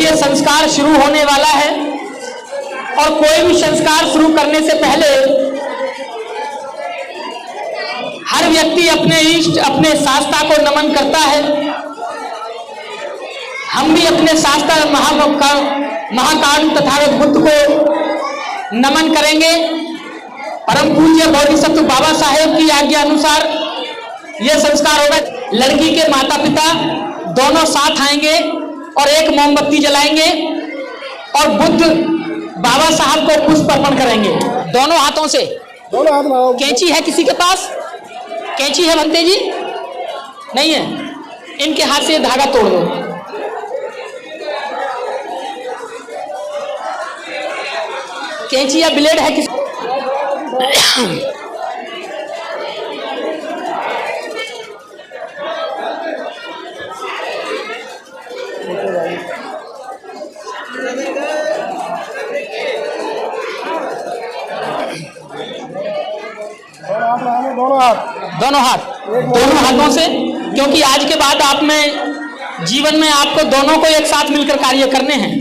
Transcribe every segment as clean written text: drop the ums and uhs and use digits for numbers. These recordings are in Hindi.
ये संस्कार शुरू होने वाला है और कोई भी संस्कार शुरू करने से पहले हर व्यक्ति अपने इष्ट अपने शास्त्रा को नमन करता है। हम भी अपने शास्त्र महाकाल तथागत बुद्ध को नमन करेंगे। परम पूज्य बोधिसत्व बाबा साहेब की आज्ञा अनुसार यह संस्कार होगा। लड़की के माता पिता दोनों साथ आएंगे और एक मोमबत्ती जलाएंगे और बुद्ध बाबा साहब को पुष्प अर्पण करेंगे दोनों हाथों से। दोनों हाथ लगाओ। कैंची है किसी के पास? कैंची है भंते जी? नहीं है? इनके हाथ से धागा तोड़ दो। कैंची या ब्लेड है किसी? दोनों हाथों से, क्योंकि आज के बाद आप में जीवन में आपको दोनों को एक साथ मिलकर कार्य करने हैं।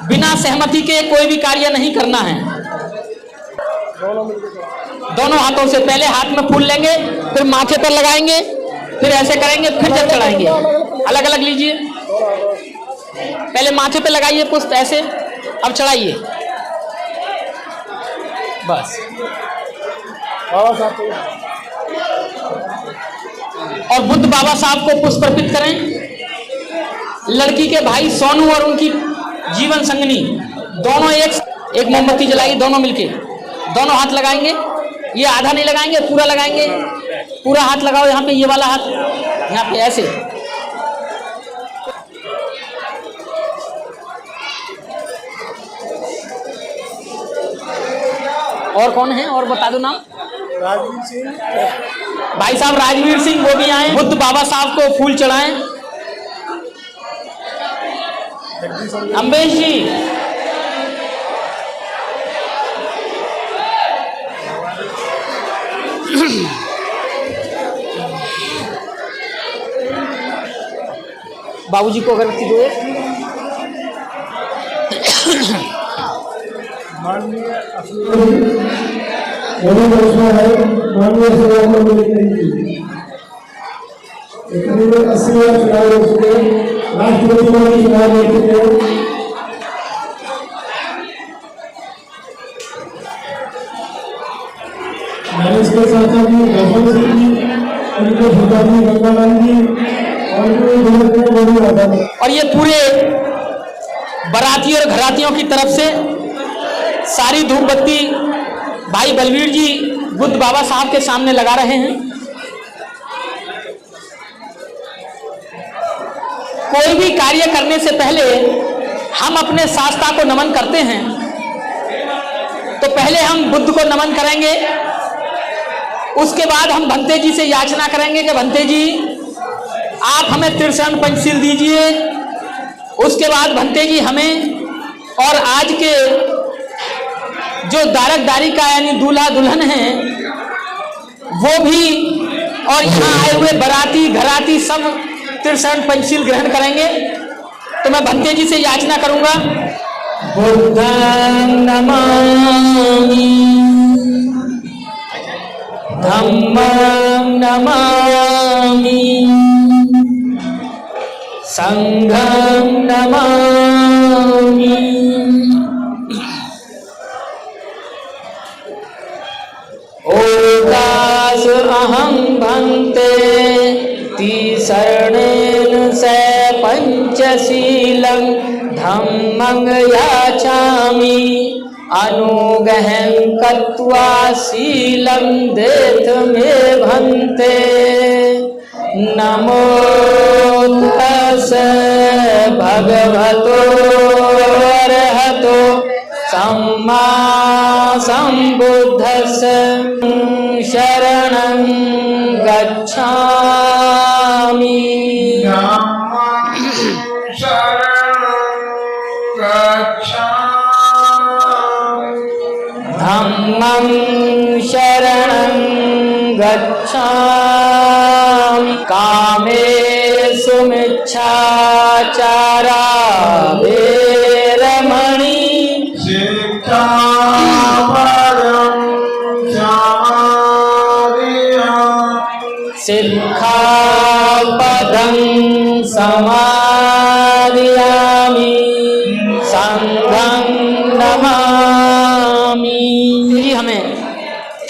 बिना सहमति के कोई भी कार्य नहीं करना है। दोनों हाथों से पहले हाथ में फूल लेंगे, फिर माथे पर लगाएंगे, फिर ऐसे करेंगे, फिर जब चढ़ाएंगे। अलग अलग लीजिए। पहले माथे पे लगाइए पुष्प ऐसे, अब चढ़ाइए बस। और बुद्ध बाबा साहब को पुष्प अर्पित करें। लड़की के भाई सोनू और उनकी जीवन संगनी दोनों एक मोमबत्ती जलाएंगे, दोनों मिलके दोनों हाथ लगाएंगे। ये आधा नहीं लगाएंगे, पूरा लगाएंगे। पूरा हाथ लगाओ यहाँ पे, ये वाला हाथ यहाँ पे ऐसे। और कौन है और बता दो नाम? राजवीर सिंह भाई साहब, राजवीर सिंह वो भी आए। बुद्ध बाबा साहब को फूल चढ़ाएं। अम्बेश जी, बाबूजी को अगरबत्ती दो। माननीय राष्ट्रपति चुनाव लड़ चुके हैं। नरेश के साथ रघुवंश सिंह जी, उनके भूतानी गंगाराम जी और ये पूरे बाराती और घरातियों की तरफ से सारी धूप बत्ती भाई बलवीर जी बुद्ध बाबा साहब के सामने लगा रहे हैं। कोई भी कार्य करने से पहले हम अपने शास्त्रा को नमन करते हैं, तो पहले हम बुद्ध को नमन करेंगे। उसके बाद हम भंते जी से याचना करेंगे कि भंते जी आप हमें त्रिशरण पंचशील दीजिए। उसके बाद भंते जी हमें और आज के जो दारक दारिका यानी दूल्हा दुल्हन हैं वो भी और यहाँ आए हुए बाराती घराती सब त्रिशरण पंचशील ग्रहण करेंगे। तो मैं भंते जी से याचना करूंगा। बुद्धं नमामि, धम्मं नमामि, संघं नमामि। ओदास अहं भन्ते तिसरणेन से पंचशीलं धम्मं याचामि अनुगहं कत्वा शीलं देत मे भन्ते। नमो तस्सै भगवतो अरहतो सम्मा सम्बुद्धस्स। शरणं गच्छामि, धम्मं शरणं गच्छामि। कामेषु मिच्छाचारा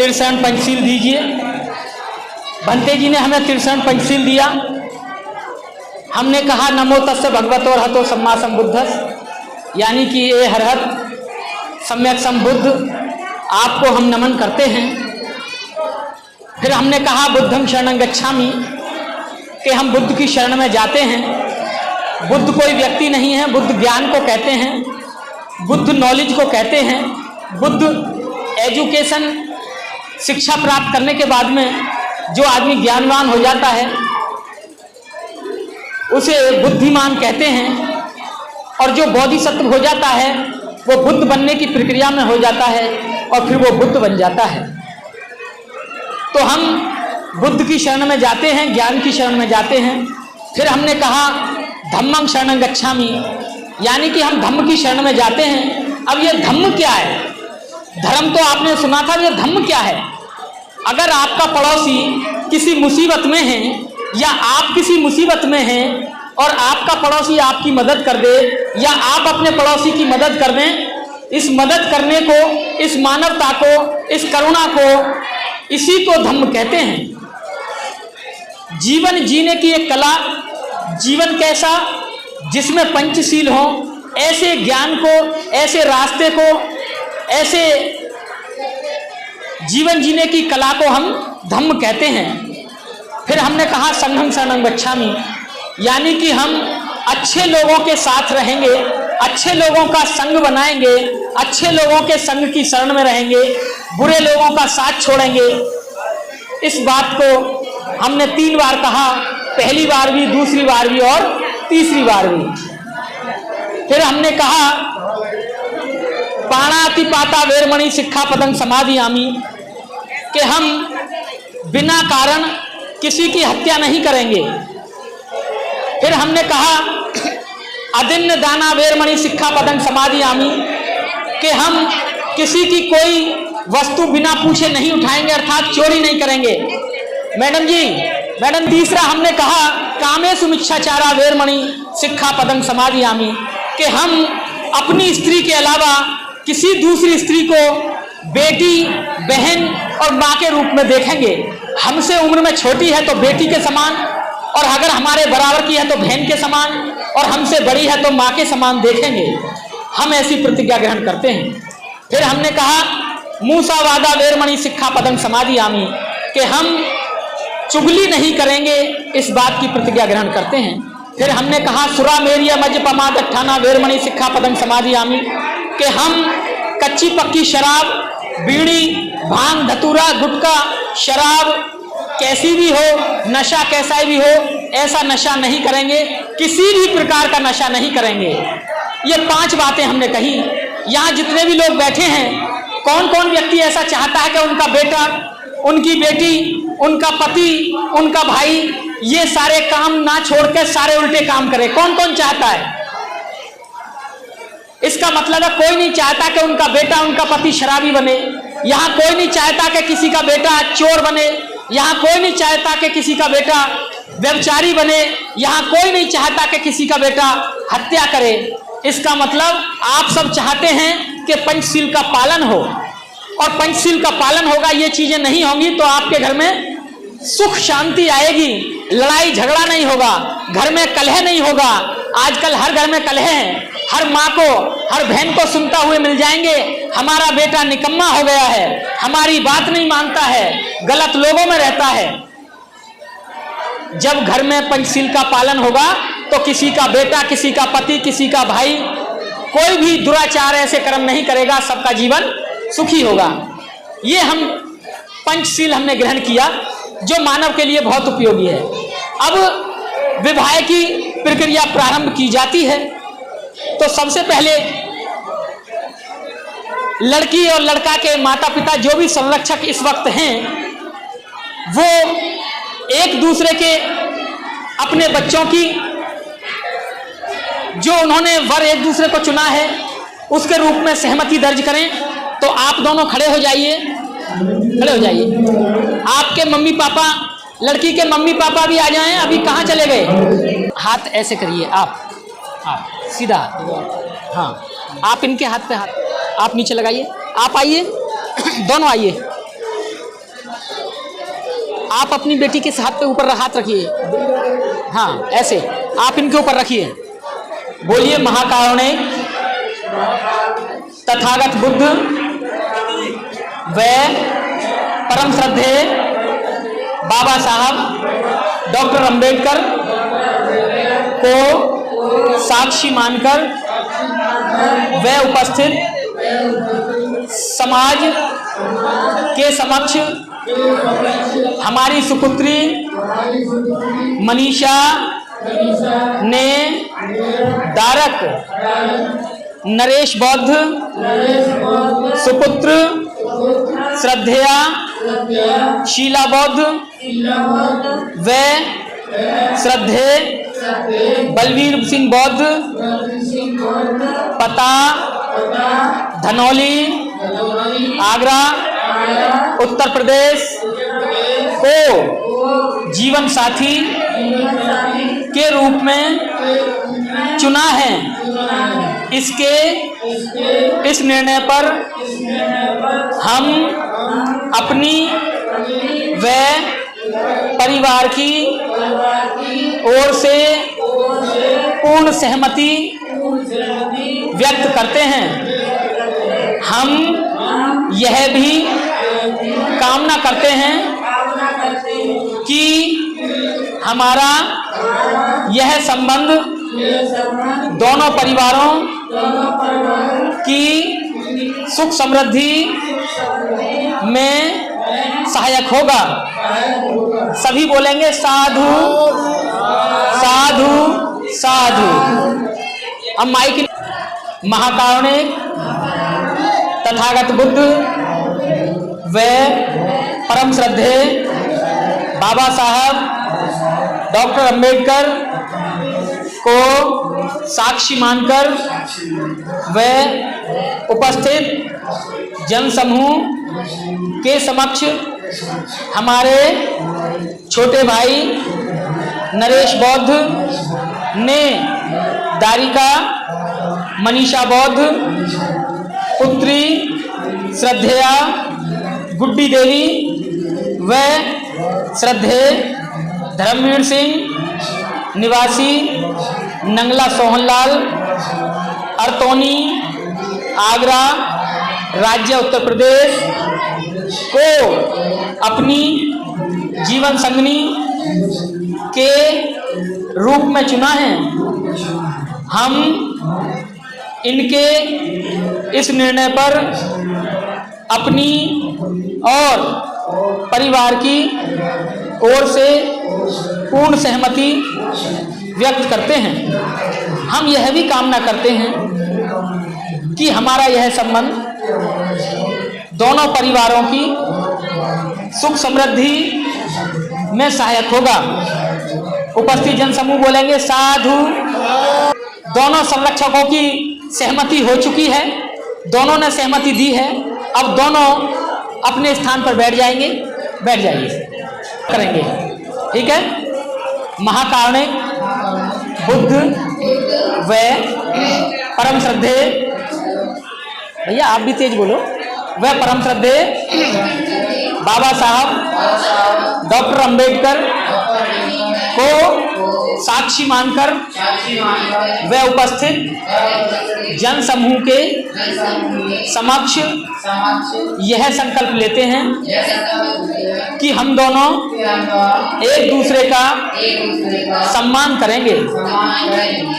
त्रिशरण पंचशील दीजिए। भंते जी ने हमें त्रिशरण पंचशील दिया। हमने कहा नमो तस्य भगवतो अरहतो सम्मा संबुद्धस्स, यानी कि ये हरहत सम्यक संबुद्ध, आपको हम नमन करते हैं। फिर हमने कहा बुद्धं शरणं गच्छामि, कि हम बुद्ध की शरण में जाते हैं। बुद्ध कोई व्यक्ति नहीं है, बुद्ध ज्ञान को कहते हैं, बुद्ध नॉलेज को कहते हैं। बुद्ध एजुकेशन, शिक्षा प्राप्त करने के बाद में जो आदमी ज्ञानवान हो जाता है उसे बुद्धिमान कहते हैं, और जो बोधिसत्व हो जाता है वो बुद्ध बनने की प्रक्रिया में हो जाता है और फिर वो बुद्ध बन जाता है। तो हम बुद्ध की शरण में जाते हैं, ज्ञान की शरण में जाते हैं। फिर हमने कहा धम्मं शरणं गच्छामि, यानी कि हम धम्म की शरण में जाते हैं। अब ये धम्म क्या है? धर्म तो आपने सुना था, ये धम्म क्या है? अगर आपका पड़ोसी किसी मुसीबत में है या आप किसी मुसीबत में हैं और आपका पड़ोसी आपकी मदद कर दे या आप अपने पड़ोसी की मदद कर दें, इस मदद करने को, इस मानवता को, इस करुणा को, इसी को धम्म कहते हैं। जीवन जीने की एक कला, जीवन कैसा जिसमें पंचशील हो, ऐसे ज्ञान को, ऐसे रास्ते को, ऐसे जीवन जीने की कला को हम धम्म कहते हैं। फिर हमने कहा संघं शरणं गच्छामि, यानी कि हम अच्छे लोगों के साथ रहेंगे, अच्छे लोगों का संग बनाएंगे, अच्छे लोगों के संग की शरण में रहेंगे, बुरे लोगों का साथ छोड़ेंगे। इस बात को हमने 3 बार कहा, पहली बार भी, दूसरी बार भी और तीसरी बार भी। फिर हमने कहा पाणातिपाता वेरमणि सिक्खापदं समादियामि, कि हम बिना कारण किसी की हत्या नहीं करेंगे। फिर हमने कहा अदिन्न दाना वेरमणि सिक्खापदं समादियामि, कि हम किसी की कोई वस्तु बिना पूछे नहीं उठाएंगे, अर्थात चोरी नहीं करेंगे। मैडम जी, मैडम, तीसरा हमने कहा कामेषु मिच्छाचारा वेरमणि सिक्खापदं समादियामि, कि हम अपनी स्त्री के अलावा किसी दूसरी स्त्री को बेटी, बहन और माँ के रूप में देखेंगे। हमसे उम्र में छोटी है तो बेटी के समान, और अगर हमारे बराबर की है तो बहन के समान, और हमसे बड़ी है तो माँ के समान देखेंगे। हम ऐसी प्रतिज्ञा ग्रहण करते हैं। फिर हमने कहा मूसावादा वेरमणि सिक्खापदं समादियामि, कि हम चुगली नहीं करेंगे, इस बात की प्रतिज्ञा ग्रहण करते हैं। फिर हमने कहा सुरामेरिय मज्जपमादट्ठाना वेरमणि सिक्खापदं समादियामि, कि हम कच्ची पक्की शराब, बीड़ी, भांग, धतूरा, गुटखा, शराब कैसी भी हो, नशा कैसा भी हो, ऐसा नशा नहीं करेंगे, किसी भी प्रकार का नशा नहीं करेंगे। ये 5 बातें हमने कही। यहाँ जितने भी लोग बैठे हैं, कौन कौन व्यक्ति ऐसा चाहता है कि उनका बेटा, उनकी बेटी, उनका पति, उनका भाई ये सारे काम ना छोड़ के सारे उल्टे काम करे? कौन कौन चाहता है? इसका मतलब है कोई नहीं चाहता कि उनका बेटा, उनका पति शराबी बने। यहाँ कोई नहीं चाहता कि किसी का बेटा चोर बने। यहाँ कोई नहीं चाहता कि किसी का बेटा व्यभिचारी बने। यहाँ कोई नहीं चाहता कि किसी का बेटा हत्या करे। इसका मतलब आप सब चाहते हैं कि पंचशील का पालन हो, और पंचशील का पालन होगा, ये चीजें नहीं होंगी तो आपके घर में सुख शांति आएगी, लड़ाई झगड़ा नहीं होगा, घर में कलह नहीं होगा। आजकल हर घर में कलह है। हर माँ को, हर बहन को सुनता हुए मिल जाएंगे, हमारा बेटा निकम्मा हो गया है, हमारी बात नहीं मानता है, गलत लोगों में रहता है। जब घर में पंचशील का पालन होगा तो किसी का बेटा, किसी का पति, किसी का भाई, कोई भी दुराचार ऐसे कर्म नहीं करेगा, सबका जीवन सुखी होगा। ये हम पंचशील हमने ग्रहण किया जो मानव के लिए बहुत उपयोगी है। अब विवाह की प्रक्रिया प्रारंभ की जाती है। तो सबसे पहले लड़की और लड़का के माता पिता, जो भी संरक्षक इस वक्त हैं, वो एक दूसरे के अपने बच्चों की, जो उन्होंने वर एक दूसरे को चुना है, उसके रूप में सहमति दर्ज करें। तो आप दोनों खड़े हो जाइए, खड़े हो जाइए। आपके मम्मी पापा, लड़की के मम्मी पापा भी आ जाएं। अभी कहाँ चले गए? हाथ ऐसे करिए, आप सीधा हाथ, हाँ, आप इनके हाथ पे हाथ आप नीचे लगाइए। आप आइए, दोनों आइए, आप अपनी बेटी के हाथ पे ऊपर हाथ रखिए, हाँ ऐसे आप इनके ऊपर रखिए। बोलिए महाकारुणिक तथागत बुद्ध व परम श्रद्धेय बाबा साहब डॉक्टर अंबेडकर को साक्षी मानकर व उपस्थित समाज के समक्ष हमारी सुपुत्री मनीषा ने दारक नरेश बौद्ध सुपुत्र श्रद्धेया शीला बौद्ध व श्रद्धेय बलवीर सिंह बौद्ध पता धनौली आगरा उत्तर प्रदेश को जीवन साथी के रूप में चुना है। इस निर्णय पर हम अपनी व परिवार की ओर से पूर्ण सहमति व्यक्त करते हैं। हम यह भी कामना करते हैं कि हमारा यह संबंध दोनों परिवारों की सुख समृद्धि में सहायक होगा। सभी बोलेंगे साधु साधु साधु। अब माइक महाकारुणिक तथागत बुद्ध व परम श्रद्धेय बाबा साहब डॉक्टर अंबेडकर को साक्षी मानकर व उपस्थित जनसमूह के समक्ष हमारे छोटे भाई नरेश बौद्ध ने दारिका मनीषा बौद्ध पुत्री श्रद्धेया गुड्डी देवी व श्रद्धेय धर्मवीर सिंह निवासी नंगला सोहनलाल अरतौनी आगरा राज्य उत्तर प्रदेश को अपनी जीवन संगनी के रूप में चुना है। हम इनके इस निर्णय पर अपनी और परिवार की ओर से पूर्ण सहमति व्यक्त करते हैं। हम यह भी कामना करते हैं कि हमारा यह संबंध दोनों परिवारों की सुख समृद्धि में सहायक होगा। उपस्थित जनसमूह बोलेंगे साधु। दोनों संरक्षकों की सहमति हो चुकी है, दोनों ने सहमति दी है। अब दोनों अपने स्थान पर बैठ जाएंगे, बैठ जाइए करेंगे, ठीक है। महाकारुणिक बुद्ध व परम श्रद्धेय, भैया आप भी तेज बोलो, वह परम श्रद्धेय बाबा साहब डॉक्टर अंबेडकर को साक्षी मानकर व उपस्थित जन समूह के समक्ष यह संकल्प लेते हैं कि हम दोनों एक दूसरे का सम्मान करेंगे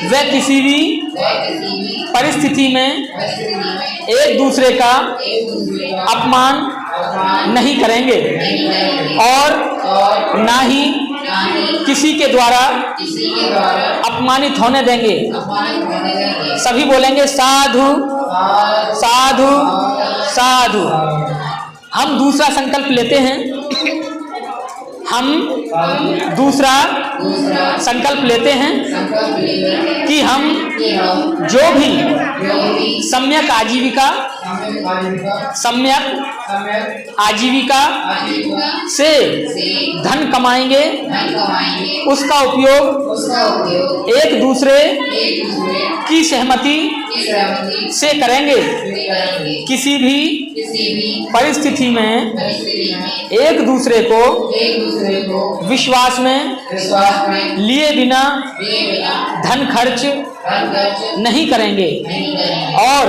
व किसी भी परिस्थिति में एक दूसरे का अपमान नहीं करेंगे और ना ही किसी के द्वारा अपमानित होने देंगे। सभी बोलेंगे साधु साधु साधु। हम दूसरा संकल्प लेते हैं, हम दूसरा संकल्प लेते हैं कि हम जो भी सम्यक आजीविका से धन कमाएंगे, उसका उपयोग एक दूसरे की सहमति से करेंगे। किसी भी परिस्थिति में एक दूसरे को विश्वास में लिए बिना धन खर्च नहीं करेंगे और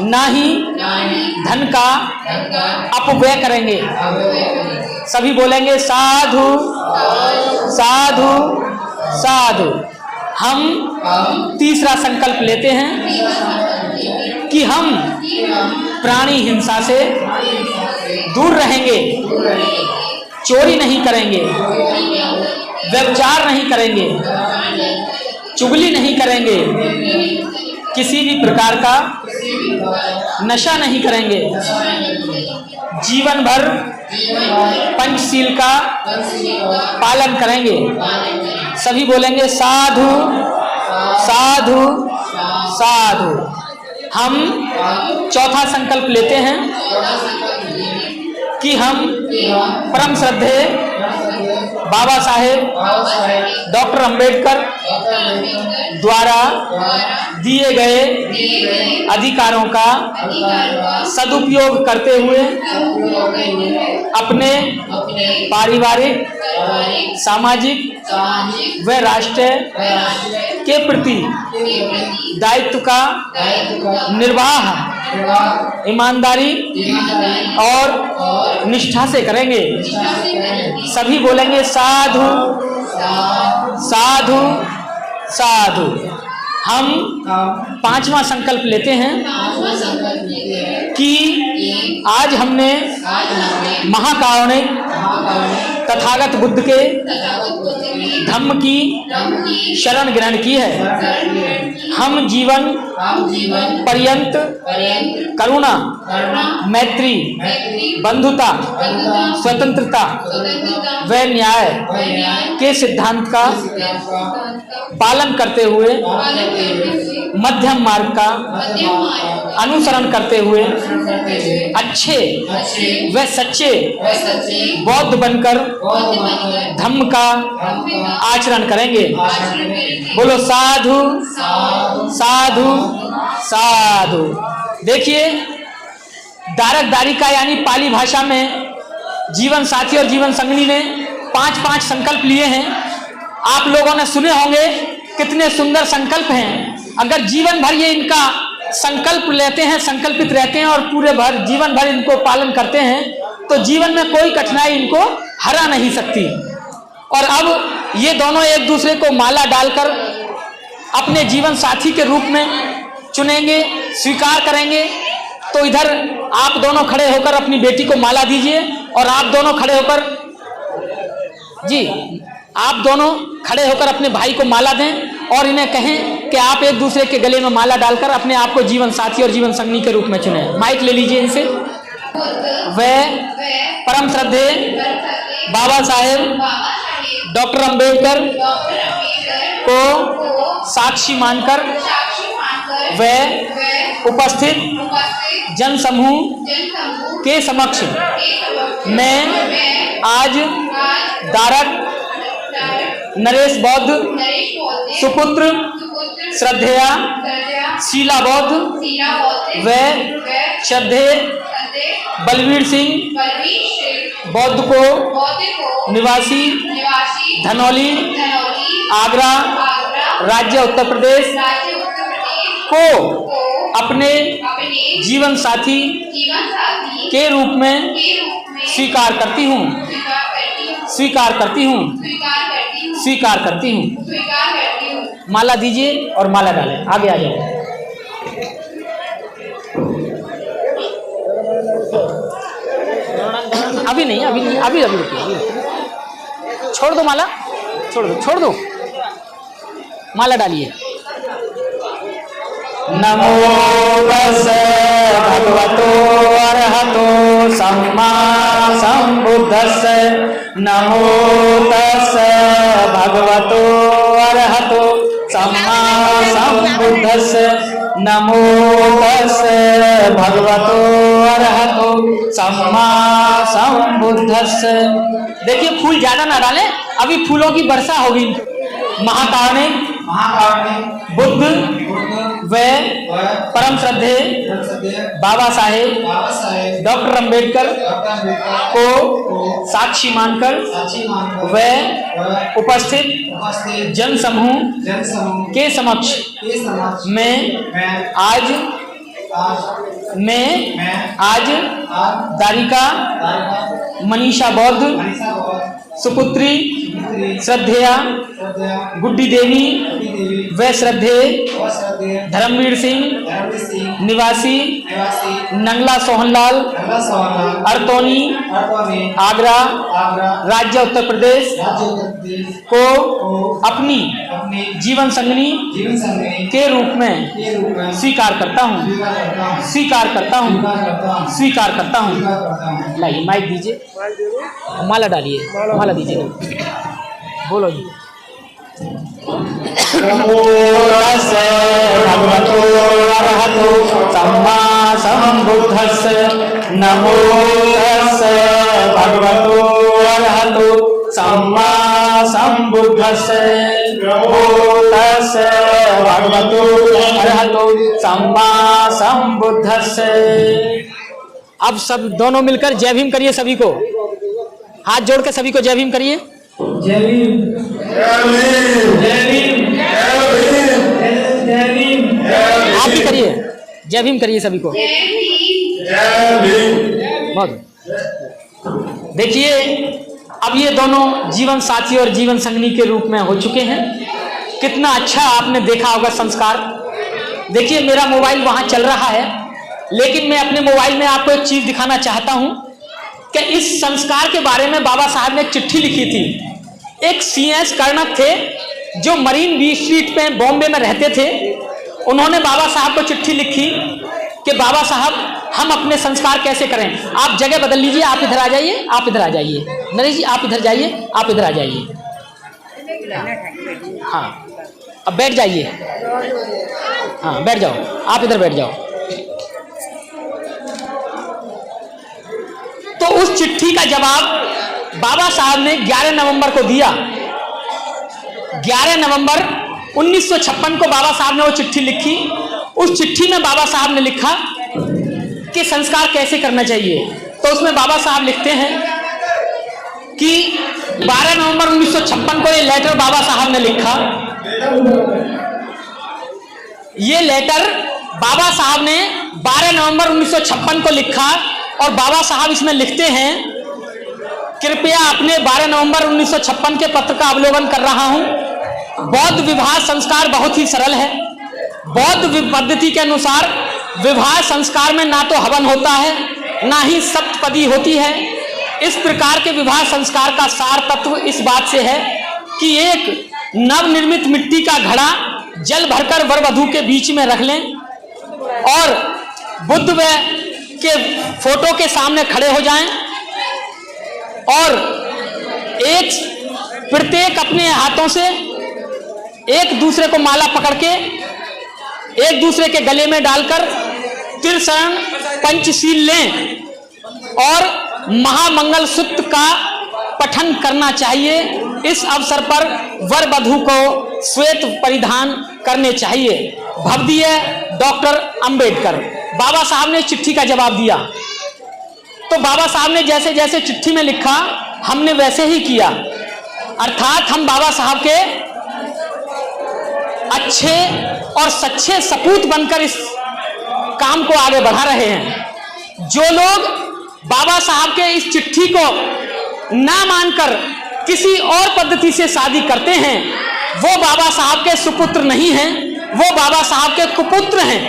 ना ही धन का अपव्यय करेंगे। सभी बोलेंगे साधु साधु साधु। हम तीसरा संकल्प लेते हैं कि हम प्राणी हिंसा से दूर रहेंगे, चोरी नहीं करेंगे, व्यभिचार नहीं करेंगे, चुगली नहीं करेंगे, किसी भी प्रकार का नशा नहीं करेंगे, जीवन भर पंचशील का पालन करेंगे। सभी बोलेंगे साधु साधु साधु। हम चौथा संकल्प लेते हैं कि हम परम श्रद्धेय बाबा साहेब डॉक्टर अंबेडकर द्वारा दिए गए अधिकारों का सदुपयोग करते हुए अपने पारिवारिक, सामाजिक व राष्ट्र के प्रति दायित्व का निर्वाह ईमानदारी और निष्ठा से करेंगे। सभी बोलेंगे साधु साधु साधु। हम पांचवा संकल्प लेते हैं कि आज हमने महाकारुणिक तथागत बुद्ध के धम्म की शरण ग्रहण की है। हम जीवन पर्यंत करुणा, मैत्री, बंधुता, स्वतंत्रता व न्याय के सिद्धांत का पालन करते हुए मध्यम मार्ग का अनुसरण करते हुए अच्छे व सच्चे बौद्ध बनकर धम्म का आचरण करेंगे। बोलो साधु साधु साधु। देखिए, दारक दारिका यानी पाली भाषा में जीवन साथी और जीवन संगनी ने 5-5 संकल्प लिए हैं। आप लोगों ने सुने होंगे कितने सुंदर संकल्प हैं। अगर जीवन भर ये इनका संकल्प लेते हैं, संकल्पित रहते हैं और पूरे भर जीवन भर इनको पालन करते हैं तो जीवन में कोई कठिनाई इनको हरा नहीं सकती। और अब ये दोनों एक दूसरे को माला डालकर अपने जीवन साथी के रूप में चुनेंगे, स्वीकार करेंगे। तो इधर आप दोनों खड़े होकर अपनी बेटी को माला दीजिए और आप दोनों खड़े होकर आप दोनों खड़े होकर अपने भाई को माला दें और इन्हें कहें कि आप एक दूसरे के गले में माला डालकर अपने आप को जीवन साथी और जीवन संगनी के रूप में चुने। माइक ले लीजिए इनसे। वह परम श्रद्धेय बाबा साहेब डॉक्टर अंबेडकर को साक्षी मानकर वह उपस्थित जन समूह के समक्ष मैं आज दारक नरेश बौद्ध सुपुत्र श्रद्धेया शीला बौद्ध व श्रद्धेय बलवीर सिंह बौद्ध को निवासी धनौली आगरा राज्य उत्तर प्रदेश को अपने जीवन साथी के रूप में स्वीकार करती हूँ, स्वीकार करती हूँ, स्वीकार करती हूँ। माला दीजिए और माला डालें। आगे आ जाओ। अभी नहीं, अभी नहीं, अभी अभी रुकिए। छोड़ दो माला, छोड़ दो माला डालिए। नमो तस्सै भगवतो अरहतो सम्मा सम्बुद्धस्स नमो तस्स भगवतो अरहतो सम्मा सम्बुद्धस्स नमो तस्स भगवतो अरहतो सम्मा सम्बुद्धस्स। देखिए फूल ज्यादा ना डालें, अभी फूलों की वर्षा होगी। महाकारुणिक बुद्ध व परम श्रद्धेय बाबा साहेब डॉक्टर अंबेडकर को साक्षी मानकर व उपस्थित जन समूह के समक्ष मैं आज दारिका मनीषा बौद्ध सुपुत्री श्रद्धेया गुड्डी देवी व श्रद्धेय धर्मवीर सिंह निवासी नंगला सोहनलाल अरतौनी आगरा राज्य उत्तर प्रदेश को अपनी जीवन संगनी के रूप में स्वीकार करता हूँ। लाइए माइक दीजिए, माला डालिए, माला दीजिए, बोलो जी। नमो तस्स भगवतो अरहतो सम्मा सम्बुद्धस्स नमो तस्स भगवतो अरहतो सम्मा सम्बुद्धस्स नमो तस्स भगवतो अरहतो सम्मा सम्बुद्धस्स। अब सब दोनों मिलकर जय भीम करिए, सभी को हाथ जोड़ के सभी को जय भीम करिए। जय भीम, जय भीम, जय भीम, जय भीम। आप भी करिए, जय भीम करिए सभी को। बहुत देखिए, अब ये दोनों जीवन साथी और जीवन संगनी के रूप में हो चुके हैं। कितना अच्छा आपने देखा होगा संस्कार। देखिए मेरा मोबाइल वहां चल रहा है, लेकिन मैं अपने मोबाइल में आपको एक चीज दिखाना चाहता हूं कि इस संस्कार के बारे में बाबा साहब ने एक चिट्ठी लिखी थी। एक CS कर्णक थे जो मरीन बी स्ट्रीट पे बॉम्बे में रहते थे। उन्होंने बाबा साहब को चिट्ठी लिखी कि बाबा साहब हम अपने संस्कार कैसे करें। आप जगह बदल लीजिए, आप इधर आ जाइए, आप इधर आ जाइए, नरेश जी आप इधर जाइए, आप इधर आ जाइए। हाँ अब बैठ जाइए, हाँ बैठ जाओ, आप इधर बैठ जाओ। तो उस चिट्ठी का जवाब बाबा साहब ने 11 नवंबर को दिया। 11 नवंबर 1956 को बाबा साहब ने वो चिट्ठी लिखी। उस चिट्ठी में बाबा साहब ने लिखा कि संस्कार कैसे करना चाहिए। तो उसमें बाबा साहब लिखते हैं कि 12 नवंबर 1956 को ये लेटर बाबा साहब ने लिखा। ये लेटर बाबा साहब ने 12 नवंबर 1956 को लिखा और बाबा साहब इसमें लिखते हैं, कृपया अपने 12 नवंबर 1956 के पत्र का अवलोकन कर रहा हूं। बौद्ध विवाह संस्कार बहुत ही सरल है। बौद्ध पद्धति के अनुसार विवाह संस्कार में ना तो हवन होता है, ना ही सप्तपदी होती है। इस प्रकार के विवाह संस्कार का सार तत्व इस बात से है कि एक नवनिर्मित मिट्टी का घड़ा जल भरकर वर वधू के बीच में रख लें और बुद्ध व के फोटो के सामने खड़े हो जाएं और प्रत्येक अपने हाथों से एक दूसरे को माला पकड़ के एक दूसरे के गले में डालकर त्रिशरण पंचशील लें और महामंगल सूत्र का पठन करना चाहिए। इस अवसर पर वर वधू को श्वेत परिधान करने चाहिए। भवदीय डॉक्टर अंबेडकर। बाबा साहब ने चिट्ठी का जवाब दिया। तो बाबा साहब ने जैसे जैसे चिट्ठी में लिखा हमने वैसे ही किया, अर्थात हम बाबा साहब के अच्छे और सच्चे सपूत बनकर इस काम को आगे बढ़ा रहे हैं। जो लोग बाबा साहब के इस चिट्ठी को ना मानकर किसी और पद्धति से शादी करते हैं, वो बाबा साहब के सुपुत्र नहीं हैं, वो बाबा साहब के कुपुत्र हैं,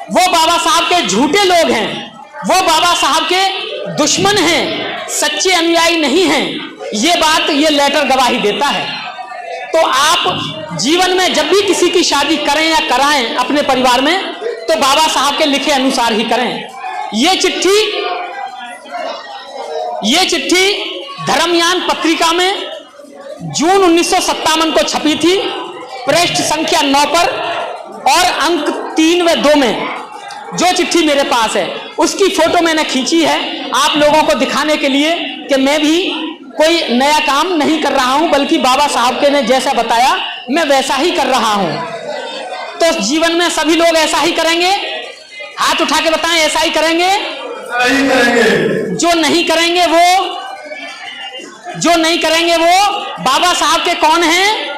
वो बाबा साहब के झूठे लोग हैं, वो बाबा साहब के दुश्मन हैं, सच्चे अनुयायी नहीं हैं। ये बात ये लेटर गवाही देता है। तो आप जीवन में जब भी किसी की शादी करें या कराएं अपने परिवार में, तो बाबा साहब के लिखे अनुसार ही करें। ये चिट्ठी ये चिट्ठी धर्मयान पत्रिका में जून 1957 को छपी थी, पृष्ठ संख्या 9 पर और अंक 3 व 2 में जो चिट्ठी मेरे पास है उसकी फोटो मैंने खींची है आप लोगों को दिखाने के लिए कि मैं भी कोई नया काम नहीं कर रहा हूं, बल्कि बाबा साहब के ने जैसा बताया मैं वैसा ही कर रहा हूं। तो जीवन में सभी लोग ऐसा ही करेंगे? हाथ उठा के बताएं, ऐसा ही करेंगे? नहीं करेंगे। जो नहीं करेंगे वो बाबा साहब के कौन हैं?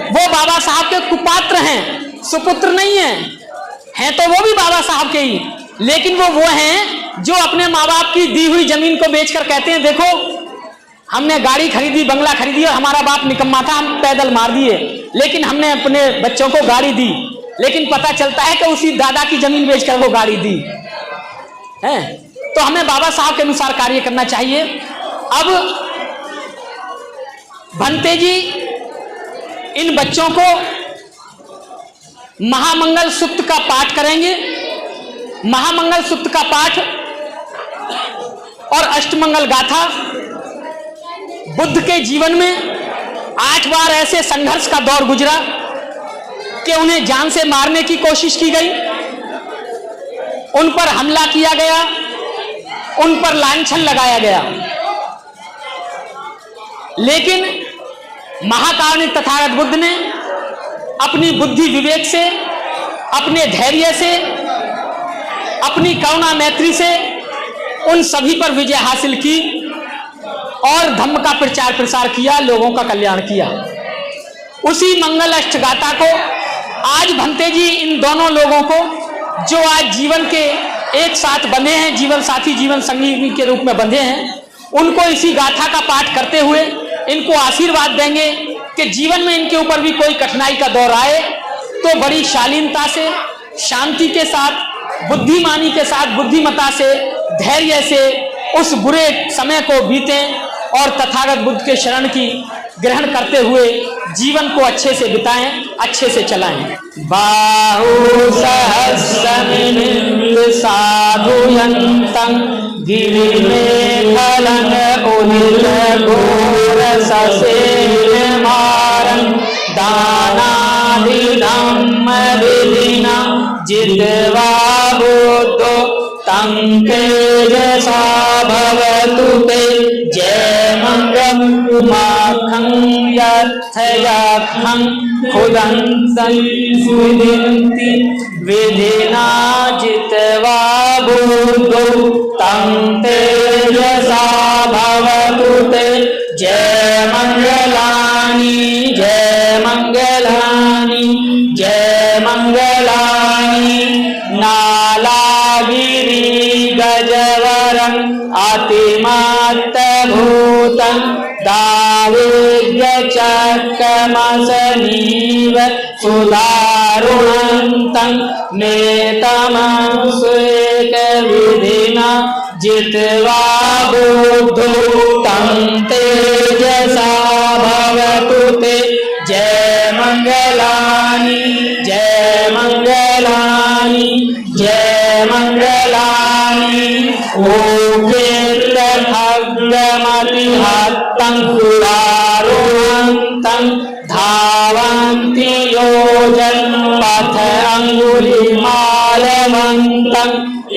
वो बाबा साहब के कुपात्र हैं, सुपुत्र नहीं हैं तो वो भी बाबा साहब के ही, लेकिन वो हैं जो अपने माँ बाप की दी हुई जमीन को बेचकर कहते हैं देखो हमने गाड़ी खरीदी, बंगला खरीदी और हमारा बाप निकम्मा था, हम पैदल मार दिए, लेकिन हमने अपने बच्चों को गाड़ी दी, लेकिन पता चलता है कि उसी दादा की जमीन बेचकर वो गाड़ी दी है। तो हमें बाबा साहब के अनुसार कार्य करना चाहिए। अब भंते जी इन बच्चों को महामंगल सूक्त का पाठ करेंगे। महामंगल सूक्त का पाठ और अष्टमंगल गाथा। बुद्ध के जीवन में 8 बार ऐसे संघर्ष का दौर गुजरा कि उन्हें जान से मारने की कोशिश की गई, उन पर हमला किया गया, उन पर लांछन लगाया गया, लेकिन महाकारुणिक तथागत बुद्ध ने अपनी बुद्धि विवेक से, अपने धैर्य से, अपनी करुणा मैत्री से उन सभी पर विजय हासिल की और धम्म का प्रचार प्रसार किया, लोगों का कल्याण किया। उसी मंगल अष्टगाथा को आज भंते जी इन दोनों लोगों को जो आज जीवन के एक साथ बंधे हैं, जीवन साथी जीवन संगी के रूप में बंधे हैं, उनको इसी गाथा का पाठ करते हुए इनको आशीर्वाद देंगे कि जीवन में इनके ऊपर भी कोई कठिनाई का दौर आए तो बड़ी शालीनता से, शांति के साथ, बुद्धिमानी के साथ, बुद्धिमता से, धैर्य से उस बुरे समय को बीतें और तथागत बुद्ध के शरण की ग्रहण करते हुए जीवन को अच्छे से बिताएं, अच्छे से चलाएं। बाहु सहस्रमिलित साधुयन्तं गिरिमेखलं उदित घोर ससेनमारं दानादिधम्म विधिना जित्वा बुद्धो तं तेजसा भवतु ते जय मंगल उमाखं यथयाखं खुदन्तं सुदिन्ति विधिना जित्वा बुद्धो तं तेजसा भवतु ते जय मंगलानि जय मंगलानि जय मंगलानि। नालागिरि गजवरं अतिमात्तभूतं दारिद्र्यचक्रमसनीव सुदारुणन्तं नेतमं स्वेकविधिना जित्वा बुद्धो तं तेजसा भवतु ते जय मंगलानि जय मंगलानि जय मंगलानि। ओकेर्खड्गमतिहतं सुदारुणन्तं धावन्ति योजनपथ अङ्गुलिमालवन्तं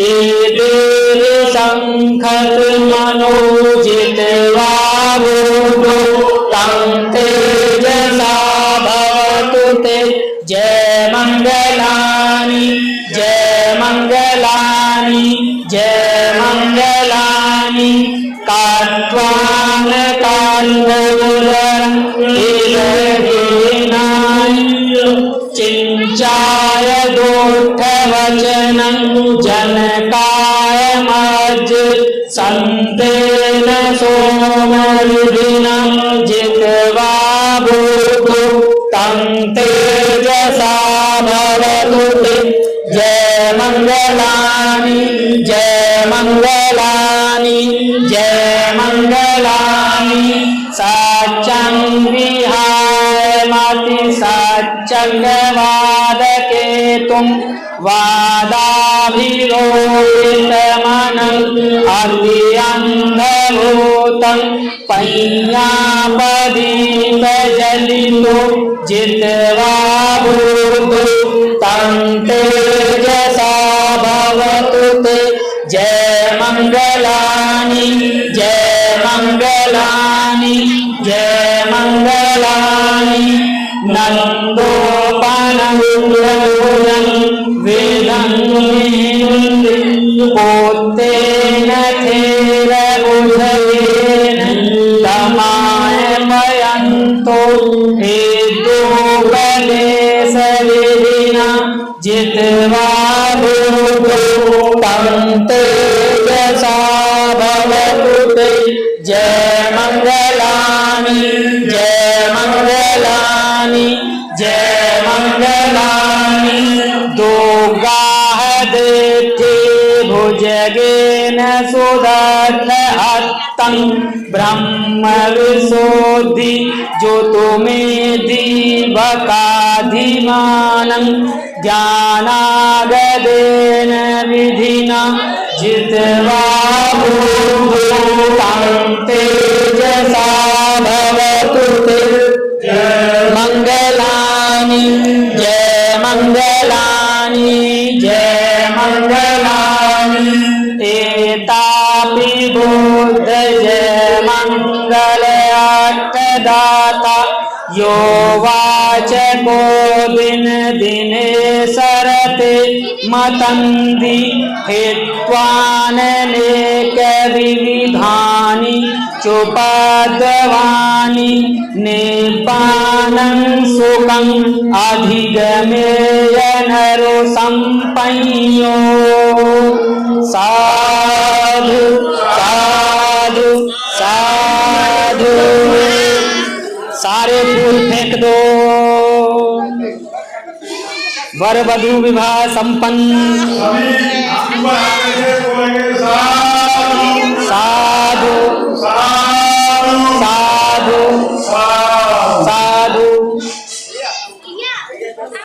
एदेशङ्खतमनोजित्वा बुद्धो तं तेजसा भवतु ते जय मंगलानि जय मंगलानि जय मंगलानि। कात्वान काण्डमुदरं हिलहीनाय चिञ्चाय दोष्ठवचनं जनकाय मज्ज सन्तेन सोमविधिनं जित्वा बुद्धो तं तेजसा भवतु ते जय मंगलानि जय मंगलानि जय मंगलानि। सच्चं विहाय मति सच्चंगवादके तुम वादाभिरोहितमनं अत्यन्धभूतं पय्यापदीपजलितो जित्वा बुद्धु तं तेजसा भवतु ते जय मंगलानि जय मंगलानि जय मंगलानि नन्दोपनन्दनं वेदं पोतेन थेरबुधेन तमायमयन्तो हेतुपदेशविधिना जित्वा बुद्धु तं तेजसा भवतु ते जय मंगलानि जय मंगलानि जय मंगलानि दुर्गाः देथे भुजगेन सुदर्शहस्तं ब्रह्म विशोधि ज्योतिमेदीवकाधिमानं ज्ञानागदेन विधिना जित्वा बुद्धु तं तेजसा भवतु ते जय मंगलानि जय मंगलानि जय मंगलानि एतापि बुद्ध जय मंगलयात्तदाता यो वाचको दिन दिने सरते मतन्ति हित्वाननेक विविधानि चोपद्रवानि निब्बानं सुखं अधिगमेय नरो संपन्यो साधु साधु साधु। सारे फूल फेंक दो। वर वधु विवाह संपन्न।